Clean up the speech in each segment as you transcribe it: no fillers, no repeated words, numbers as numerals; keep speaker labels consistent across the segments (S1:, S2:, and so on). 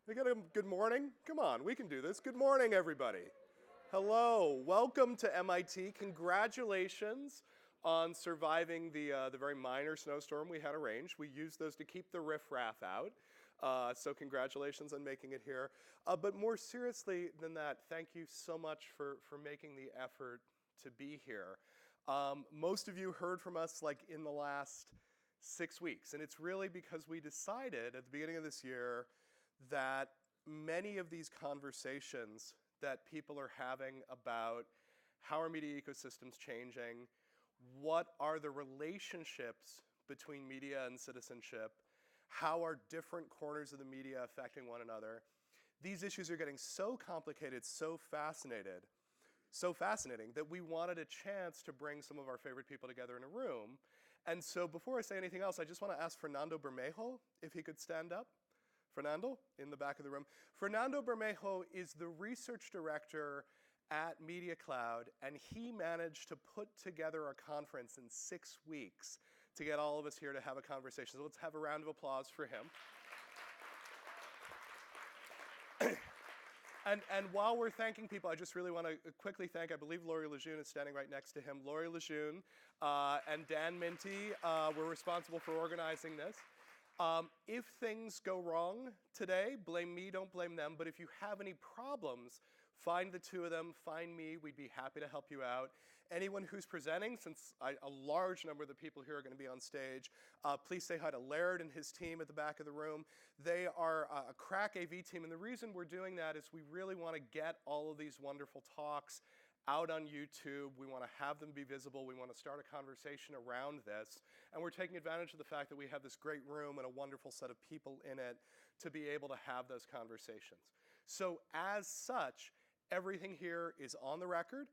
S1: They got a good morning? Come on, we can do this. Good morning, everybody. Hello, welcome to MIT. Congratulations on surviving the very minor snowstorm we had arranged. We used those to keep the riffraff out. So congratulations on making it here. But more seriously than that, thank you so much for making the effort to be here. Most of you heard from us like in the last 6 weeks, and it's really because we decided at the beginning of this year that many of these conversations that people are having about how are media ecosystems changing, what are the relationships between media and citizenship, how are different corners of the media affecting one another. These issues are getting so complicated, so fascinating that we wanted a chance to bring some of our favorite people together in a room. And so before I say anything else, I just want to ask Fernando Bermejo if he could stand up. Fernando, in the back of the room. Fernando Bermejo is the research director at Media Cloud, and he managed to put together a conference in 6 weeks to get all of us here to have a conversation. So let's have a round of applause for him. And while we're thanking people, I just really want to quickly thank, I believe Laurie Lejeune is standing right next to him. Laurie Lejeune and Dan Minty were responsible for organizing this. If things go wrong today, blame me, don't blame them. But if you have any problems, find the two of them, find me. We'd be happy to help you out. Anyone who's presenting, since a large number of the people here are going to be on stage, please say hi to Laird and his team at the back of the room. They are a crack AV team, and the reason we're doing that is we really want to get all of these wonderful talks out on YouTube. We want to have them be visible. We want to start a conversation around this. And we're taking advantage of the fact that we have this great room and a wonderful set of people in it to be able to have those conversations. So as such, everything here is on the record.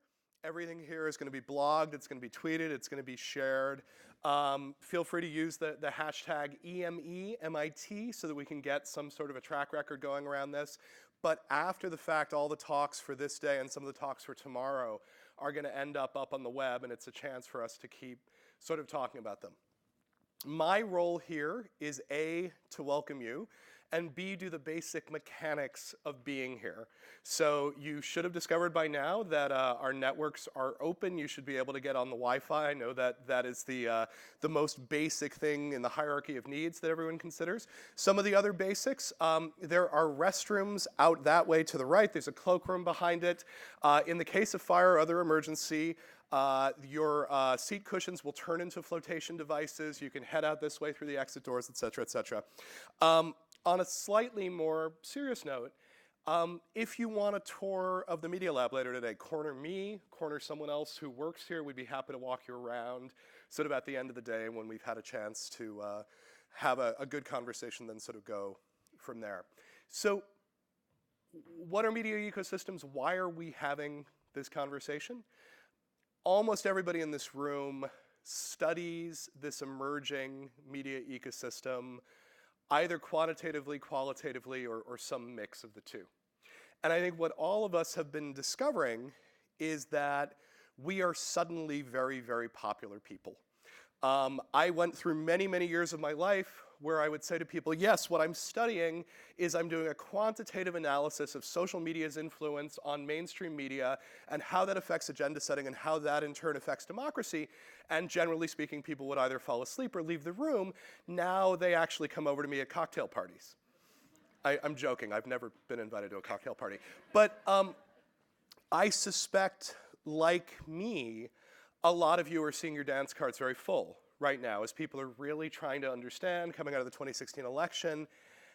S1: Everything here is going to be blogged. It's going to be tweeted. It's going to be shared. Feel free to use the hashtag EMEMIT so that we can get some sort of a track record going around this. But after the fact, all the talks for this day and some of the talks for tomorrow are going to end up on the web, and it's a chance for us to keep sort of talking about them. My role here is A, to welcome you, and B, do the basic mechanics of being here. So you should have discovered by now that our networks are open. You should be able to get on the Wi-Fi. I know that that is the most basic thing in the hierarchy of needs that everyone considers. Some of the other basics, there are restrooms out that way to the right. There's a cloakroom behind it. In the case of fire or other emergency, your seat cushions will turn into flotation devices. You can head out this way through the exit doors, et cetera, et cetera. On a slightly more serious note, if you want a tour of the Media Lab later today, corner me, corner someone else who works here. We'd be happy to walk you around sort of at the end of the day when we've had a chance to have a good conversation, then sort of go from there. So what are media ecosystems? Why are we having this conversation? Almost everybody in this room studies this emerging media ecosystem, either quantitatively, qualitatively, or some mix of the two. And I think what all of us have been discovering is that we are suddenly very, very popular people. I went through many, many years of my life where I would say to people, yes, what I'm studying is I'm doing a quantitative analysis of social media's influence on mainstream media and how that affects agenda setting and how that in turn affects democracy. And generally speaking, people would either fall asleep or leave the room. Now they actually come over to me at cocktail parties. I'm joking. I've never been invited to a cocktail party. But I suspect, like me, a lot of you are seeing your dance cards very full right now as people are really trying to understand, coming out of the 2016 election,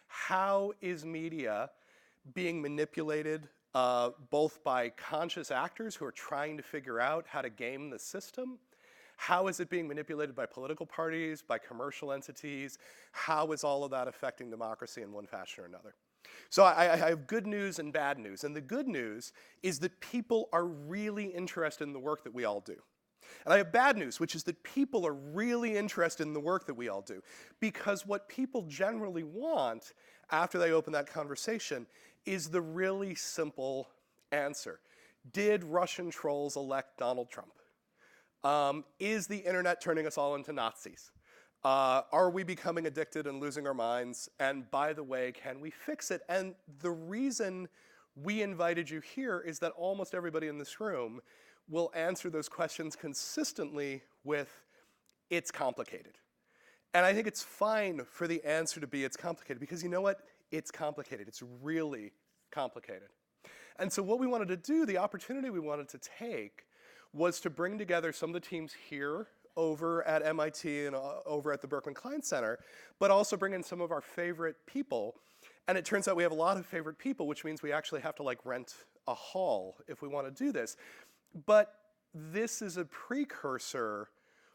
S1: how is media being manipulated both by conscious actors who are trying to figure out how to game the system? How is it being manipulated by political parties, by commercial entities? How is all of that affecting democracy in one fashion or another? So I have good news and bad news. And the good news is that people are really interested in the work that we all do. And I have bad news, which is that people are really interested in the work that we all do. Because what people generally want after they open that conversation is the really simple answer. Did Russian trolls elect Donald Trump? Is the internet turning us all into Nazis? Are we becoming addicted and losing our minds? And by the way, can we fix it? And the reason we invited you here is that almost everybody in this room will answer those questions consistently with, it's complicated. And I think it's fine for the answer to be, it's complicated, because you know what? It's complicated. It's really complicated. And so what we wanted to do, the opportunity we wanted to take, was to bring together some of the teams here over at MIT and over at the Berkman Klein Center, but also bring in some of our favorite people. And it turns out we have a lot of favorite people, which means we actually have to like rent a hall if we want to do this. But this is a precursor,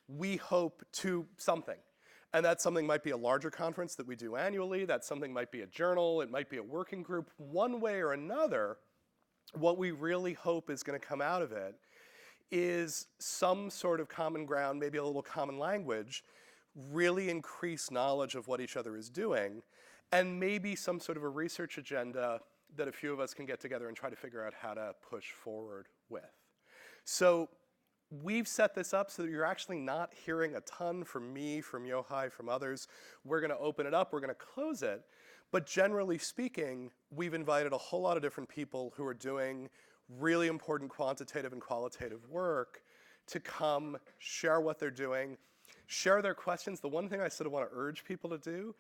S1: we hope, to something. And that something might be a larger conference that we do annually. That something might be a journal. It might be a working group. One way or another, what we really hope is going to come out of it is some sort of common ground, maybe a little common language, really increase knowledge of what each other is doing, and maybe some sort of a research agenda that a few of us can get together and try to figure out how to push forward with. So we've set this up so that you're actually not hearing a ton from me, from Yochai, from others. We're going to open it up. We're going to close it. But generally speaking, we've invited a whole lot of different people who are doing really important quantitative and qualitative work to come share what they're doing, share their questions. The one thing I sort of want to urge people to do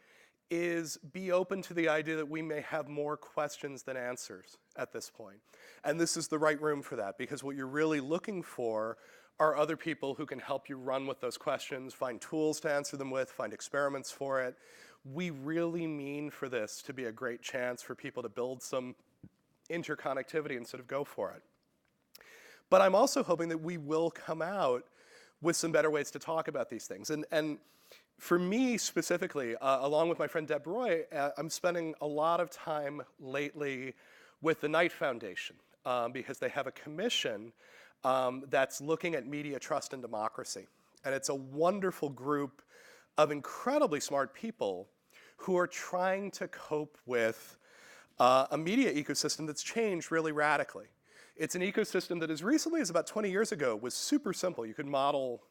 S1: is be open to the idea that we may have more questions than answers at this point. And this is the right room for that, because what you're really looking for are other people who can help you run with those questions, find tools to answer them with, find experiments for it. We really mean for this to be a great chance for people to build some interconnectivity and sort of go for it. But I'm also hoping that we will come out with some better ways to talk about these things. And for me specifically, along with my friend Deb Roy, I'm spending a lot of time lately with the Knight Foundation because they have a commission that's looking at media trust and democracy. And it's a wonderful group of incredibly smart people who are trying to cope with a media ecosystem that's changed really radically. It's an ecosystem that as recently as about 20 years ago was super simple. You could model,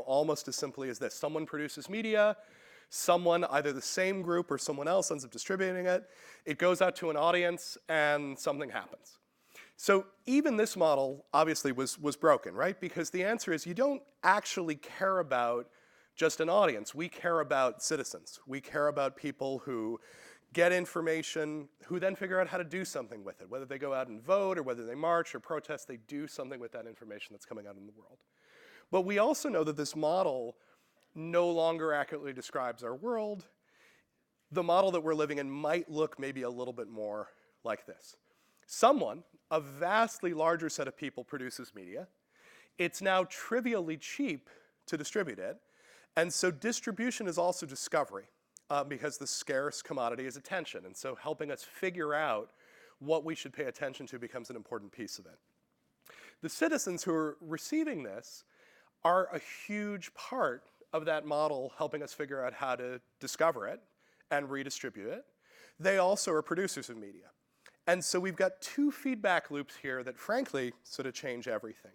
S1: almost as simply as this. Someone produces media, someone, either the same group or someone else, ends up distributing it. It goes out to an audience and something happens. So even this model obviously was broken, right? Because the answer is you don't actually care about just an audience. We care about citizens. We care about people who get information, who then figure out how to do something with it. Whether they go out and vote, or whether they march or protest, they do something with that information that's coming out in the world. But we also know that this model no longer accurately describes our world. The model that we're living in might look maybe a little bit more like this. Someone, a vastly larger set of people, produces media. It's now trivially cheap to distribute it. And so distribution is also discovery. Because the scarce commodity is attention. And so helping us figure out what we should pay attention to becomes an important piece of it. The citizens who are receiving this are a huge part of that model, helping us figure out how to discover it and redistribute it. They also are producers of media. And so we've got two feedback loops here that frankly sort of change everything.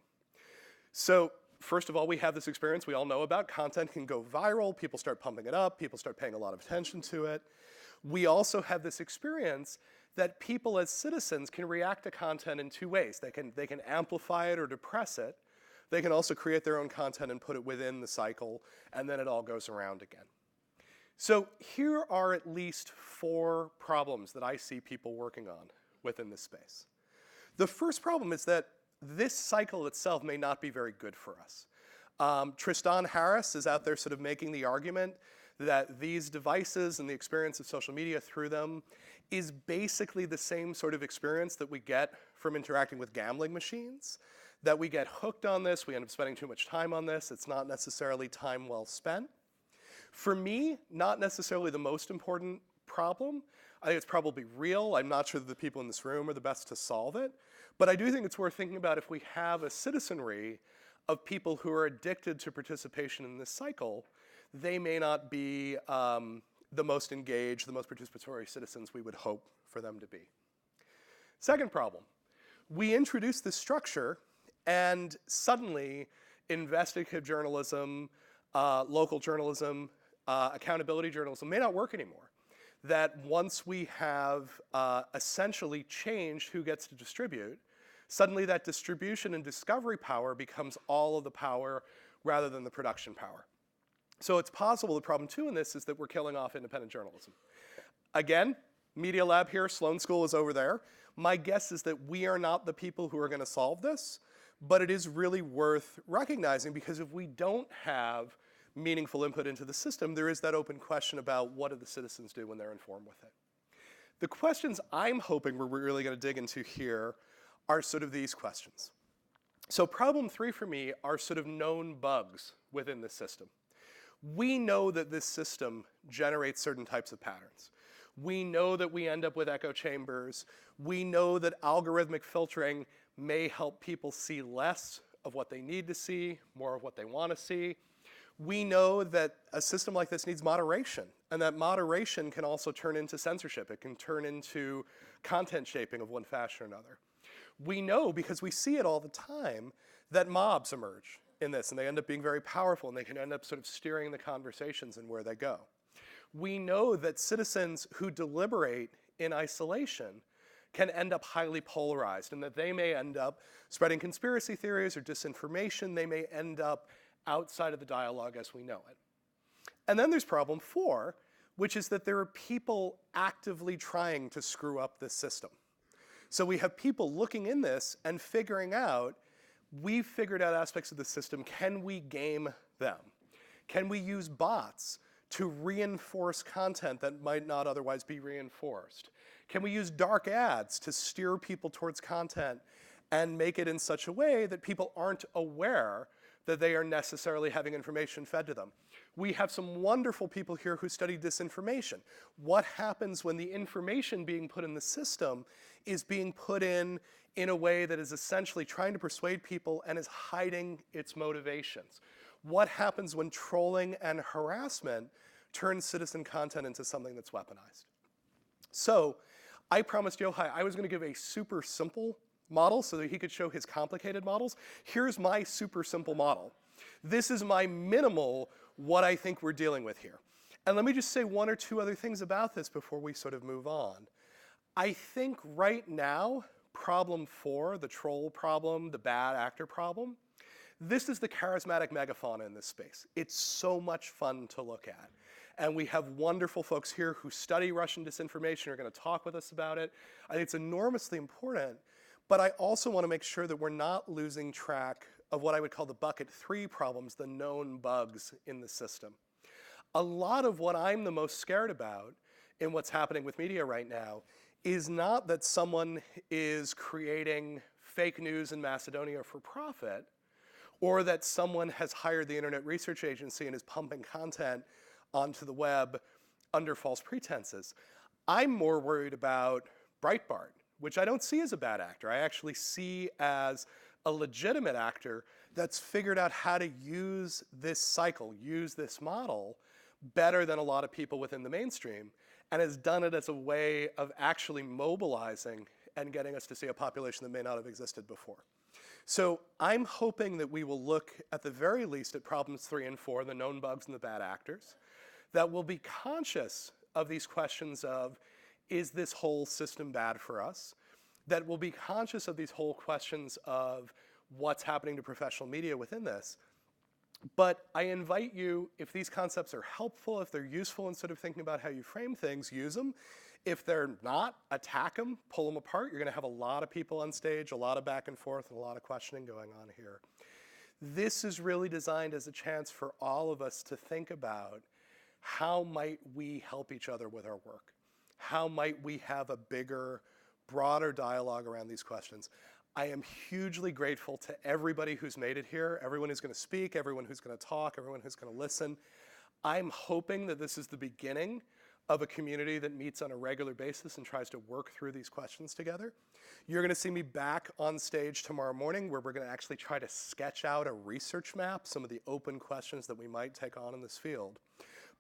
S1: So first of all, we have this experience we all know about. Content can go viral. People start pumping it up. People start paying a lot of attention to it. We also have this experience that people as citizens can react to content in two ways. They can amplify it or depress it. They can also create their own content and put it within the cycle, and then it all goes around again. So here are at least 4 problems that I see people working on within this space. The first problem is that this cycle itself may not be very good for us. Tristan Harris is out there sort of making the argument that these devices and the experience of social media through them is basically the same sort of experience that we get from interacting with gambling machines, that we get hooked on this, we end up spending too much time on this, it's not necessarily time well spent. For me, not necessarily the most important problem. I think it's probably real. I'm not sure that the people in this room are the best to solve it. But I do think it's worth thinking about if we have a citizenry of people who are addicted to participation in this cycle, they may not be the most engaged, the most participatory citizens we would hope for them to be. Second problem, we introduce this structure and suddenly investigative journalism, local journalism, accountability journalism may not work anymore. That once we have essentially changed who gets to distribute, suddenly that distribution and discovery power becomes all of the power rather than the production power. So it's possible the problem too in this is that we're killing off independent journalism. Again, Media Lab here, Sloan School is over there. My guess is that we are not the people who are going to solve this, but it is really worth recognizing because if we don't have meaningful input into the system, there is that open question about what do the citizens do when they're informed with it. The questions I'm hoping we're really going to dig into here are sort of these questions. So problem 3 for me are sort of known bugs within the system. We know that this system generates certain types of patterns. We know that we end up with echo chambers. We know that algorithmic filtering may help people see less of what they need to see, more of what they want to see. We know that a system like this needs moderation, and that moderation can also turn into censorship. It can turn into content shaping of one fashion or another. We know, because we see it all the time, that mobs emerge in this, and they end up being very powerful, and they can end up sort of steering the conversations and where they go. We know that citizens who deliberate in isolation can end up highly polarized, and that they may end up spreading conspiracy theories or disinformation. They may end up outside of the dialogue as we know it. And then there's problem 4, which is that there are people actively trying to screw up this system. So we have people looking in this and figuring out, we've figured out aspects of the system, can we game them? Can we use bots to reinforce content that might not otherwise be reinforced? Can we use dark ads to steer people towards content and make it in such a way that people aren't aware that they are necessarily having information fed to them? We have some wonderful people here who study disinformation. What happens when the information being put in the system is being put in a way that is essentially trying to persuade people and is hiding its motivations? What happens when trolling and harassment turns citizen content into something that's weaponized? So I promised Yochai I was going to give a super simple model so that he could show his complicated models. Here's my super simple model. This is my minimal what I think we're dealing with here. And let me just say 1 or 2 other things about this before we sort of move on. I think right now, problem 4, the troll problem, the bad actor problem, this is the charismatic megafauna in this space. It's so much fun to look at. And we have wonderful folks here who study Russian disinformation, are going to talk with us about it. I think it's enormously important. But I also want to make sure that we're not losing track of what I would call the bucket 3 problems, the known bugs in the system. A lot of what I'm the most scared about in what's happening with media right now is not that someone is creating fake news in Macedonia for profit, or that someone has hired the Internet Research Agency and is pumping content onto the web under false pretenses. I'm more worried about Breitbart, which I don't see as a bad actor. I actually see as a legitimate actor that's figured out how to use this cycle, use this model better than a lot of people within the mainstream, and has done it as a way of actually mobilizing and getting us to see a population that may not have existed before. So I'm hoping that we will look at the very least at problems 3 and 4, the known bugs and the bad actors, that will be conscious of these questions of, is this whole system bad for us? That will be conscious of these whole questions of what's happening to professional media within this. But I invite you, if these concepts are helpful, if they're useful in sort of thinking about how you frame things, use them. If they're not, attack them, pull them apart. You're going to have a lot of people on stage, a lot of back and forth, and a lot of questioning going on here. This is really designed as a chance for all of us to think about how might we help each other with our work? How might we have a bigger, broader dialogue around these questions? I am hugely grateful to everybody who's made it here, everyone who's going to speak, everyone who's going to talk, everyone who's going to listen. I'm hoping that this is the beginning of a community that meets on a regular basis and tries to work through these questions together. You're going to see me back on stage tomorrow morning where we're going to actually try to sketch out a research map, some of the open questions that we might take on in this field.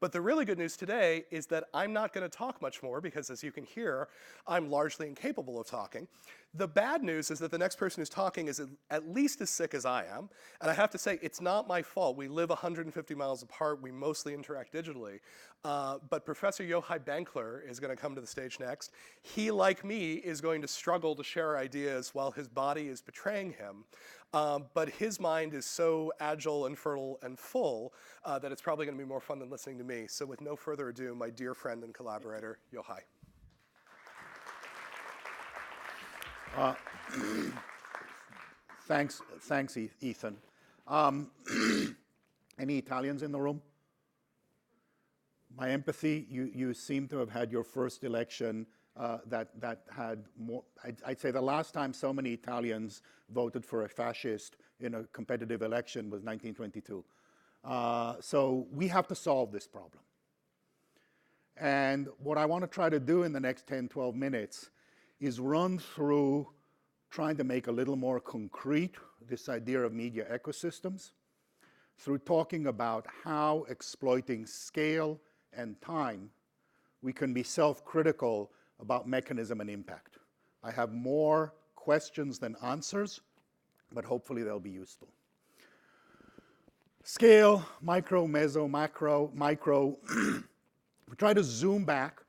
S1: But the really good news today is that I'm not going to talk much more because, as you can hear, I'm largely incapable of talking. The bad news is that the next person who's talking is at least as sick as I am. And I have to say, it's not my fault. We live 150 miles apart. We mostly interact digitally. But Professor Yochai Benkler is going to come to the stage next. He, like me, is going to struggle to share ideas while his body is betraying him. But his mind is so agile and fertile and full that it's probably going to be more fun than listening to me. So with no further ado, my dear friend and collaborator, Yochai.
S2: Thanks, Ethan. Any Italians in the room? My empathy, you seem to have had your first election that had more, I'd say the last time so many Italians voted for a fascist in a competitive election was 1922. So we have to solve this problem. And what I want to try to do in the next 10, 12 minutes is run through trying to make a little more concrete this idea of media ecosystems through talking about how exploiting scale and time we can be self-critical about mechanism and impact. I have more questions than answers, but hopefully they'll be useful. Scale, micro, meso, macro, micro. We try to zoom back.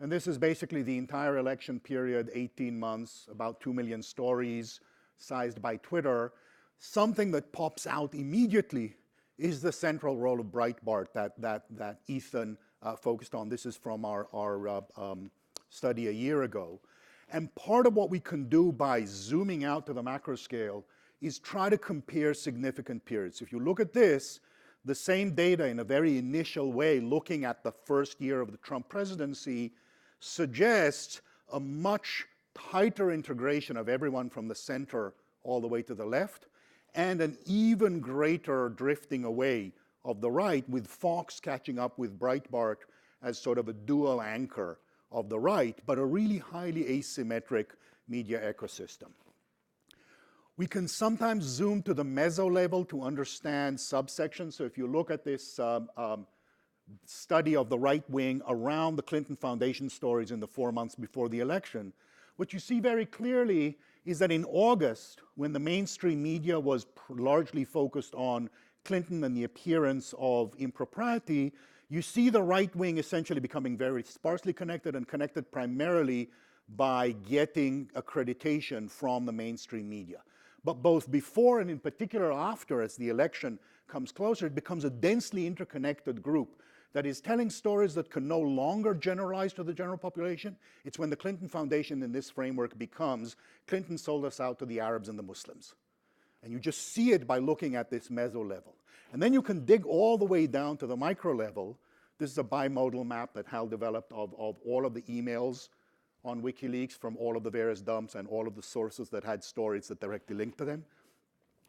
S2: And this is basically the entire election period, 18 months, about 2 million stories sized by Twitter. Something that pops out immediately is the central role of Breitbart that Ethan focused on. This is from our study a year ago. And part of what we can do by zooming out to the macro scale is try to compare significant periods. If you look at this, the same data in a very initial way, looking at the first year of the Trump presidency, suggests a much tighter integration of everyone from the center all the way to the left, and an even greater drifting away of the right, with Fox catching up with Breitbart as sort of a dual anchor of the right, but a really highly asymmetric media ecosystem. We can sometimes zoom to the meso level to understand subsections. So if you look at this study of the right wing around the Clinton Foundation stories in the 4 months before the election, what you see very clearly is that in August, when the mainstream media was largely focused on Clinton and the appearance of impropriety, you see the right wing essentially becoming very sparsely connected and connected primarily by getting accreditation from the mainstream media. But both before and in particular after, as the election comes closer, it becomes a densely interconnected group that is telling stories that can no longer generalize to the general population. It's when the Clinton Foundation in this framework becomes, Clinton sold us out to the Arabs and the Muslims. And you just see it by looking at this meso level. And then you can dig all the way down to the micro level. This is a bimodal map that Hal developed of all of the emails on WikiLeaks from all of the various dumps and all of the sources that had stories that directly linked to them.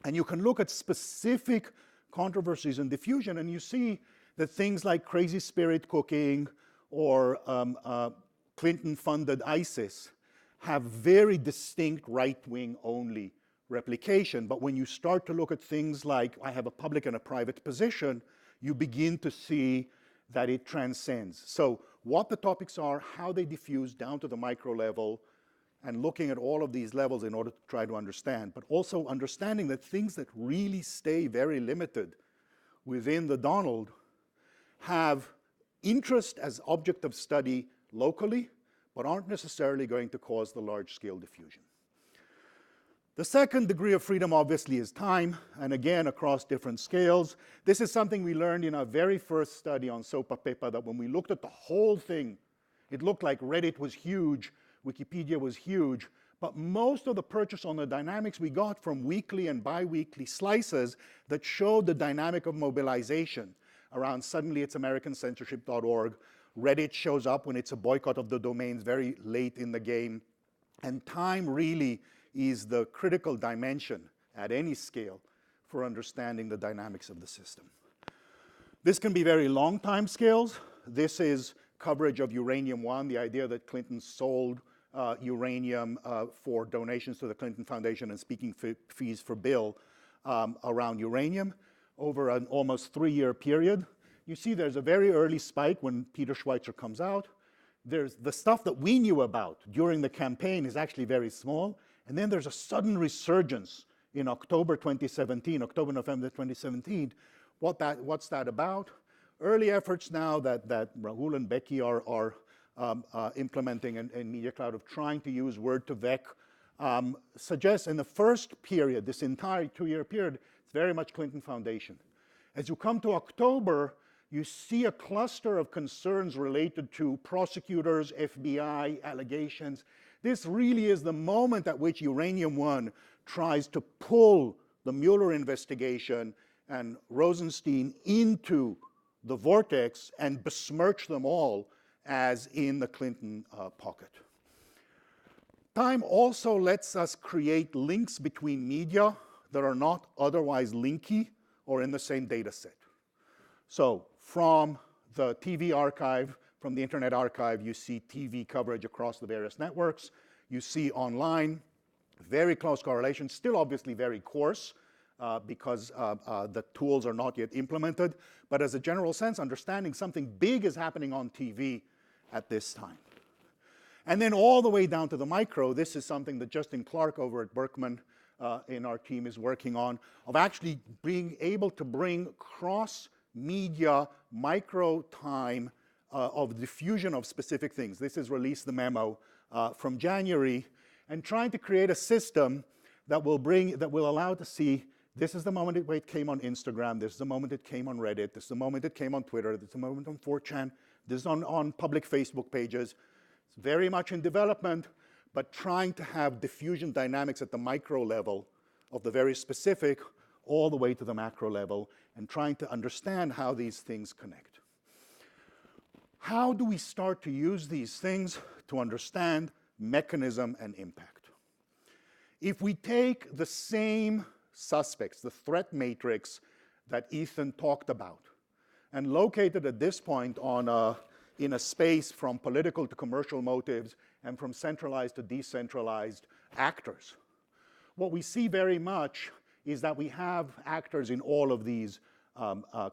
S2: And you can look at specific controversies and diffusion, and you see that things like crazy spirit cooking or Clinton-funded ISIS have very distinct right-wing only replication. But when you start to look at things like I have a public and a private position, you begin to see that it transcends. So what the topics are, how they diffuse down to the micro level, and looking at all of these levels in order to try to understand, but also understanding that things that really stay very limited within the Donald have interest as object of study locally, but aren't necessarily going to cause the large-scale diffusion. The second degree of freedom, obviously, is time, and again, across different scales. This is something we learned in our very first study on Sopa Pepa, that when we looked at the whole thing, it looked like Reddit was huge, Wikipedia was huge, but most of the purchase on the dynamics we got from weekly and bi-weekly slices that showed the dynamic of mobilization around suddenly it's AmericanCensorship.org. Reddit shows up when it's a boycott of the domains very late in the game. And time really is the critical dimension at any scale for understanding the dynamics of the system. This can be very long time scales. This is coverage of Uranium One, the idea that Clinton sold uranium for donations to the Clinton Foundation and speaking fees for Bill around uranium over an almost 3-year period. You see there's a very early spike when Peter Schweitzer comes out. There's the stuff that we knew about during the campaign is actually very small, And then there's a sudden resurgence in October 2017, October, November 2017. What's that about? Early efforts now that Rahul and Becky are implementing in Media Cloud of trying to use Word2Vec suggests in the first period, this entire 2-year period, it's very much Clinton Foundation. As you come to October, you see a cluster of concerns related to prosecutors, FBI, allegations. This really is the moment at which Uranium One tries to pull the Mueller investigation and Rosenstein into the vortex and besmirch them all as in the Clinton pocket. Time also lets us create links between media that are not otherwise linky or in the same data set. So from the TV archive, from the Internet Archive, you see TV coverage across the various networks. You see online, very close correlation, still obviously very coarse because the tools are not yet implemented. But as a general sense, understanding something big is happening on TV at this time. And then all the way down to the micro, this is something that Justin Clark over at Berkman in our team is working on, of actually being able to bring cross-media micro time of diffusion of specific things. This is Release the Memo from January, and trying to create a system that will allow to see this is the moment it came on Instagram, this is the moment it came on Reddit, this is the moment it came on Twitter, this is the moment on 4chan, this is on public Facebook pages. It's very much in development, but trying to have diffusion dynamics at the micro level of the very specific all the way to the macro level, and trying to understand how these things connect. How do we start to use these things to understand mechanism and impact? If we take the same suspects, the threat matrix that Ethan talked about, and locate it at this point in a space from political to commercial motives and from centralized to decentralized actors, what we see very much is that we have actors in all of these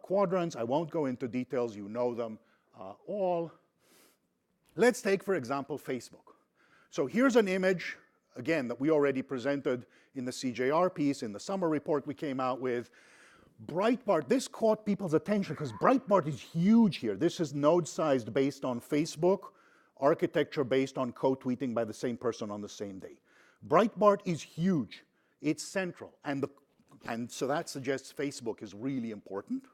S2: quadrants. I won't go into details, you know them all. Let's take, for example, Facebook. So here's an image, again, that we already presented in the CJR piece, in the summer report we came out with. Breitbart, this caught people's attention because Breitbart is huge here. This is node-sized based on Facebook, architecture based on co-tweeting by the same person on the same day. Breitbart is huge. It's central. And so that suggests Facebook is really important.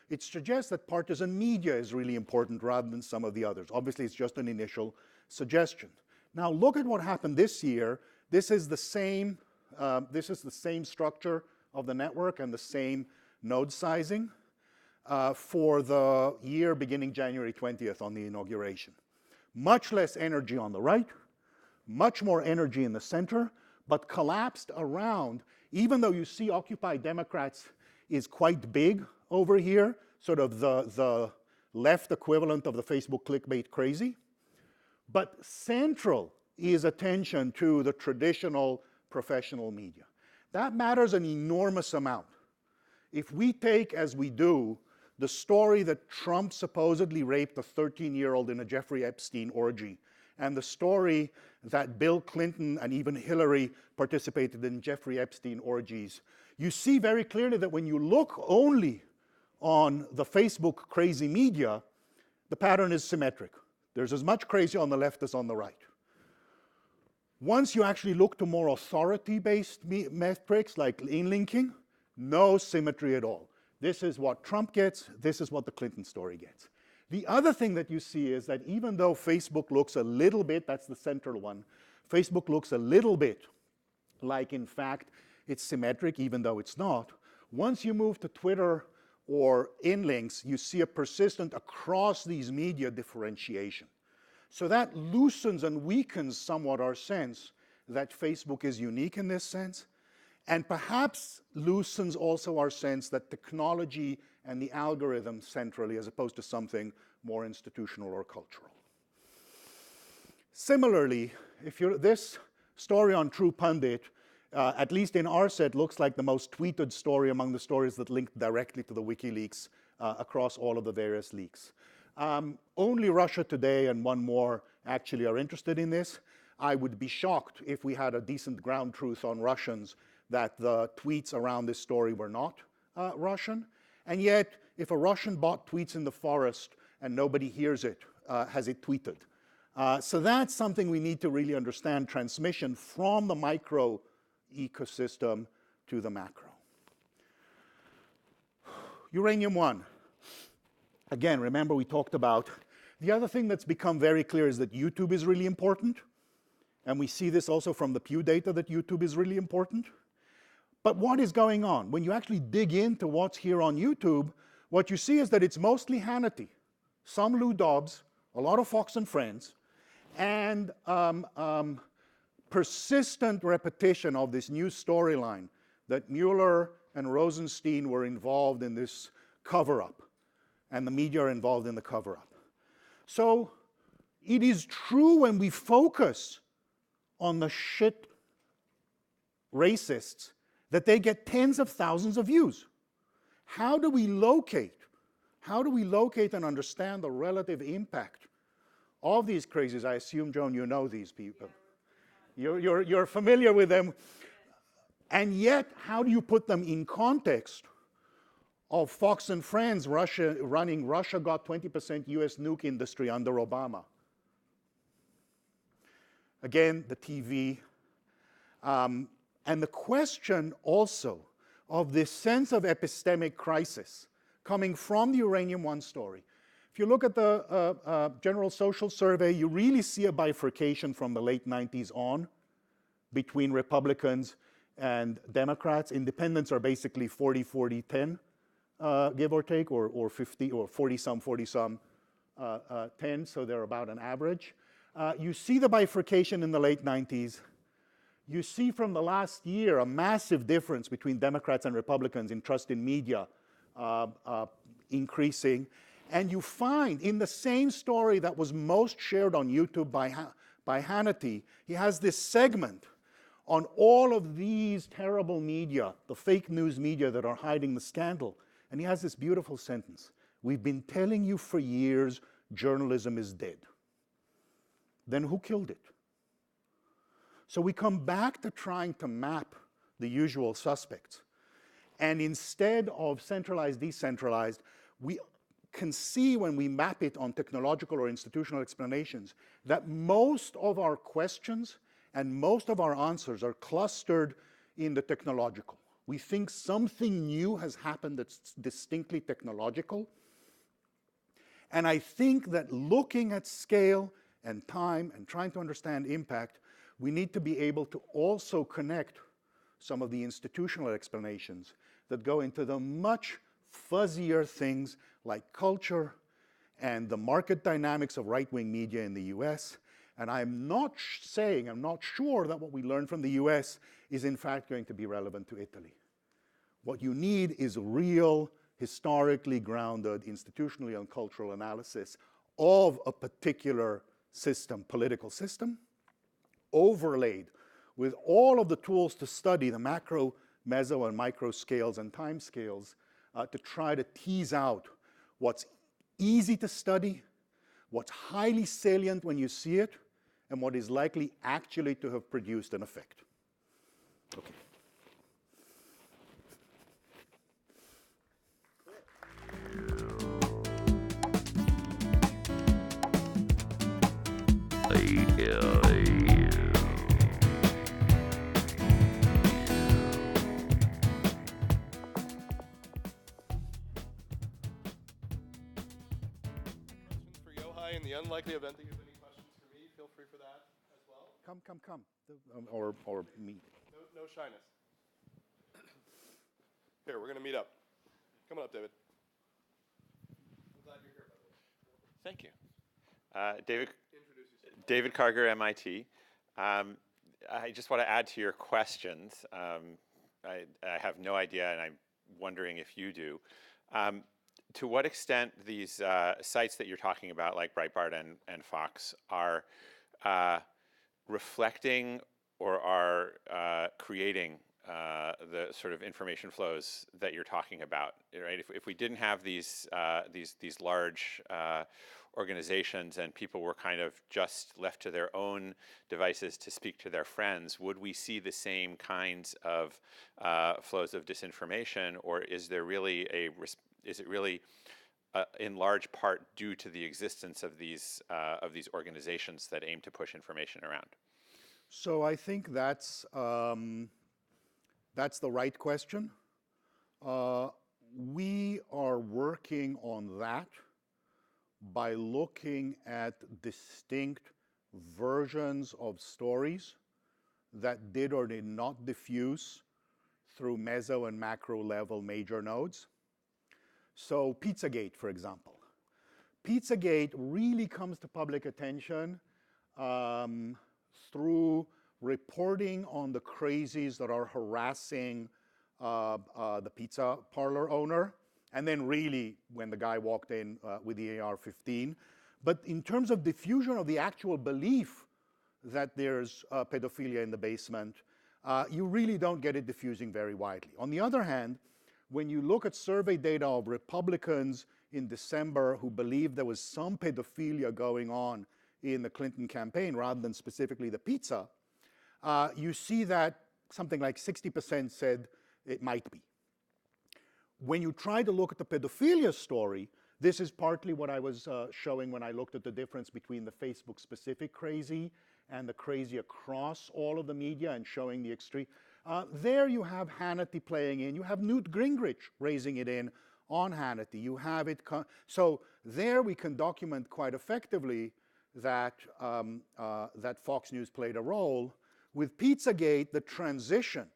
S2: It suggests that partisan media is really important rather than some of the others. Obviously, it's just an initial suggestion. Now, look at what happened this year. This is the same structure of the network and the same node sizing for the year beginning January 20th on the inauguration. Much less energy on the right, much more energy in the center, but collapsed around, even though you see Occupy Democrats is quite big over here, sort of the left equivalent of the Facebook clickbait crazy. But central is attention to the traditional professional media. That matters an enormous amount. If we take, as we do, the story that Trump supposedly raped a 13-year-old in a Jeffrey Epstein orgy, and the story that Bill Clinton and even Hillary participated in Jeffrey Epstein orgies, you see very clearly that when you look only on the Facebook crazy media, the pattern is symmetric. There's as much crazy on the left as on the right. Once you actually look to more authority-based metrics like in-linking, no symmetry at all. This is what Trump gets, this is what the Clinton story gets. The other thing that you see is that even though Facebook looks a little bit, that's the central one, Facebook looks a little bit like, in fact, it's symmetric, even though it's not. Once you move to Twitter or in-links, you see a persistent across these media differentiation. So that loosens and weakens somewhat our sense that Facebook is unique in this sense, and perhaps loosens also our sense that technology and the algorithm centrally as opposed to something more institutional or cultural. Similarly, this story on True Pundit, at least in our set, looks like the most tweeted story among the stories that link directly to the WikiLeaks across all of the various leaks. Only Russia Today and one more actually are interested in this. I would be shocked if we had a decent ground truth on Russians that the tweets around this story were not Russian. And yet, if a Russian bot tweets in the forest and nobody hears it, has it tweeted? So that's something we need to really understand, transmission from the micro ecosystem to the macro. Uranium-1. Again, remember we talked about, the other thing that's become very clear is that YouTube is really important. And we see this also from the Pew data that YouTube is really important. But what is going on? When you actually dig into what's here on YouTube, what you see is that it's mostly Hannity, some Lou Dobbs, a lot of Fox and Friends, and persistent repetition of this new storyline that Mueller and Rosenstein were involved in this cover-up, and the media are involved in the cover-up. So it is true when we focus on the shit racists that they get tens of thousands of views. How do we locate and understand the relative impact of these crazies? I assume, Joan, you know these people. You're familiar with them. And yet, how do you put them in context of Fox and Friends running Russia got 20% US nuke industry under Obama? Again, the TV. And the question also of this sense of epistemic crisis coming from the Uranium-1 story. If you look at the General Social Survey, you really see a bifurcation from the late 90s on between Republicans and Democrats. Independents are basically 40-40-10, give or take, or 50, or 40-some, 10, so they're about an average. You see the bifurcation in the late 90s. You see from the last year a massive difference between Democrats and Republicans in trust in media increasing. And you find in the same story that was most shared on YouTube by Hannity, he has this segment on all of these terrible media, the fake news media that are hiding the scandal. And he has this beautiful sentence: "We've been telling you for years journalism is dead." Then who killed it? So we come back to trying to map the usual suspects. And instead of centralized, decentralized, we can see when we map it on technological or institutional explanations that most of our questions and most of our answers are clustered in the technological. We think something new has happened that's distinctly technological. And I think that looking at scale and time and trying to understand impact, we need to be able to also connect some of the institutional explanations that go into the much fuzzier things like culture and the market dynamics of right-wing media in the US. And I'm not sure that what we learned from the US is in fact going to be relevant to Italy. What you need is real, historically grounded, institutionally and cultural analysis of a particular system, political system, overlaid with all of the tools to study the macro, meso, and micro scales and time scales to try to tease out what's easy to study, what's highly salient when you see it, and what is likely actually to have produced an effect. Okay.
S1: For Yochai, in the unlikely event that you have any questions for me, feel free for that as well.
S2: Come. Or me.
S1: No shyness. Here, we're going to meet up. Come on up, David. I'm glad you're here, by the way.
S3: Thank you. David,
S1: Introduce yourself.
S3: David Karger, MIT. I just want to add to your questions. I have no idea, and I'm wondering if you do. To what extent these sites that you're talking about, like Breitbart and Fox, are reflecting or are creating the sort of information flows that you're talking about, right? If we didn't have these large organizations and people were kind of just left to their own devices to speak to their friends, would we see the same kinds of flows of disinformation, or is there really is it really in large part due to the existence of these organizations that aim to push information around?
S2: So I think that's the right question. We are working on that by looking at distinct versions of stories that did or did not diffuse through meso and macro level major nodes. So Pizzagate, for example. Pizzagate really comes to public attention through reporting on the crazies that are harassing the pizza parlor owner, and then really when the guy walked in with the AR-15. But in terms of diffusion of the actual belief that there's pedophilia in the basement, you really don't get it diffusing very widely. On the other hand, when you look at survey data of Republicans in December who believed there was some pedophilia going on in the Clinton campaign rather than specifically the pizza, you see that something like 60% said it might be. When you try to look at the pedophilia story, this is partly what I was showing when I looked at the difference between the Facebook-specific crazy and the crazy across all of the media and showing the extreme. There you have Hannity playing in. You have Newt Gingrich raising it in on Hannity. You have it. So there we can document quite effectively that, that Fox News played a role. With Pizzagate, the transition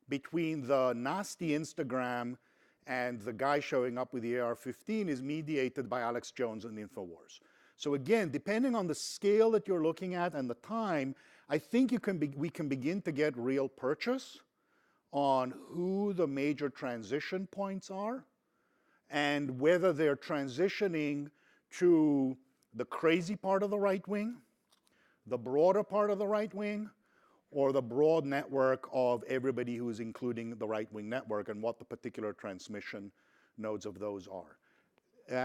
S2: between the nasty Instagram and the guy showing up with the AR-15 is mediated by Alex Jones and InfoWars. So again, depending on the scale that you're looking at and the time, I think we can begin to get real purchase on who the major transition points are and whether they're transitioning to the crazy part of the right wing, the broader part of the right wing, or the broad network of everybody who's including the right-wing network and what the particular transmission nodes of those are.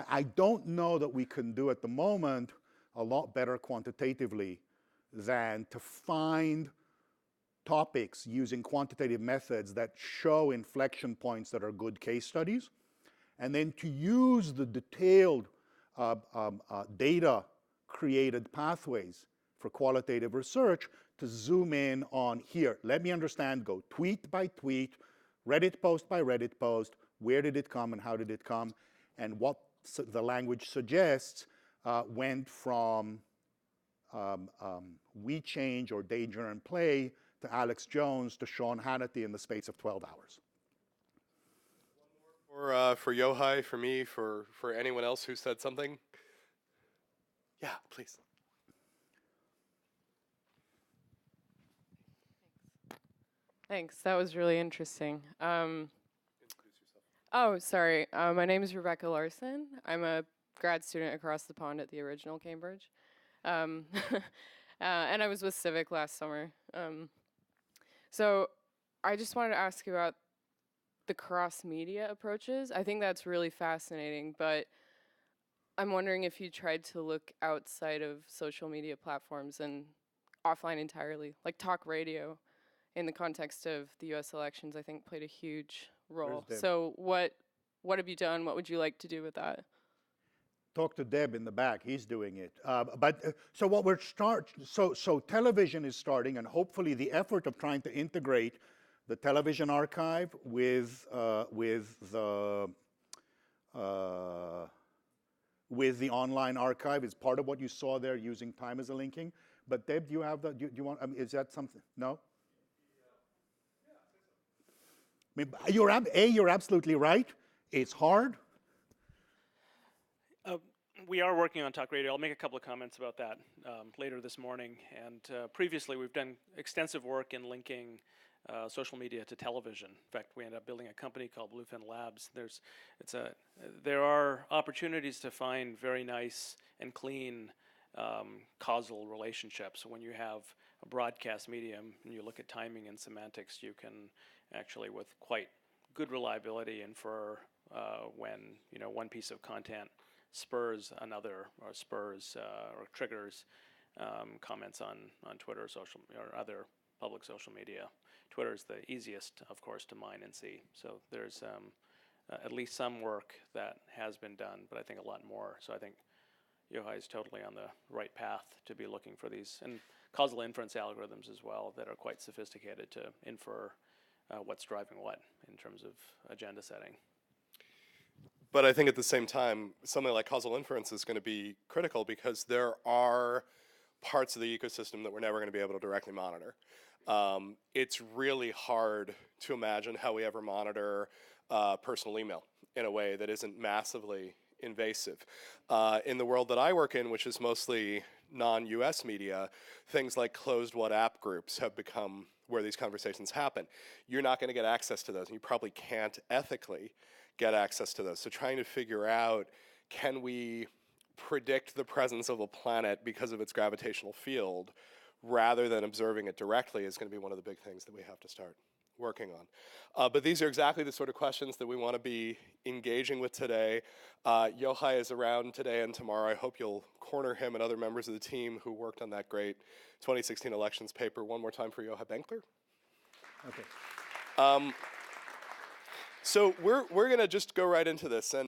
S2: I don't know that we can do at the moment a lot better quantitatively than to find topics using quantitative methods that show inflection points that are good case studies, and then to use the detailed data-created pathways for qualitative research to zoom in on here. Let me understand, go tweet by tweet, Reddit post by Reddit post, where did it come and how did it come, and what the language suggests went from We Change or Danger and Play to Alex Jones to Sean Hannity in the space of 12 hours.
S1: One more for Yochai, for me, for anyone else who said something. Yeah, please.
S4: Thanks. That was really interesting.
S1: Introduce yourself.
S4: Oh, sorry. My name is Rebecca Larson. I'm a grad student across the pond at the original Cambridge. And I was with Civic last summer. So I just wanted to ask you about the cross-media approaches. I think that's really fascinating, but I'm wondering if you tried to look outside of social media platforms and offline entirely, like talk radio. In the context of the U.S. elections, I think played a huge role. So what have you done? What would you like to do with that?
S2: Talk to Deb in the back. He's doing it. So what we're so television is starting, and hopefully the effort of trying to integrate the television archive with the online archive is part of what you saw there using time as a linking. But Deb, do you have that? Do you want? Is that something? No. I mean, you're absolutely right. It's hard.
S5: We are working on talk radio. I'll make a couple of comments about that later this morning. And previously, we've done extensive work in linking social media to television. In fact, we ended up building a company called Bluefin Labs. There are opportunities to find very nice and clean causal relationships. When you have a broadcast medium and you look at timing and semantics, you can actually with quite good reliability infer when one piece of content spurs another or spurs or triggers comments on Twitter, social or other public social media. Twitter is the easiest, of course, to mine and see. So there's at least some work that has been done, but I think a lot more. So I think Yochai is totally on the right path to be looking for these, and causal inference algorithms as well that are quite sophisticated to infer what's driving what in terms of agenda setting.
S1: But I think at the same time, something like causal inference is going to be critical because there are parts of the ecosystem that we're never going to be able to directly monitor. It's really hard to imagine how we ever monitor personal email in a way that isn't massively invasive. In the world that I work in, which is mostly non-US media, things like closed WhatsApp groups have become where these conversations happen. You're not going to get access to those, and you probably can't ethically get access to those. So trying to figure out, can we predict the presence of a planet because of its gravitational field rather than observing it directly is going to be one of the big things that we have to start working on. But these are exactly the sort of questions that we want to be engaging with today. Yochai is around today and tomorrow. I hope you'll corner him and other members of the team who worked on that great 2016 elections paper. One more time for Yochai Benkler.
S2: Okay.
S1: So we're going to just go right into this. And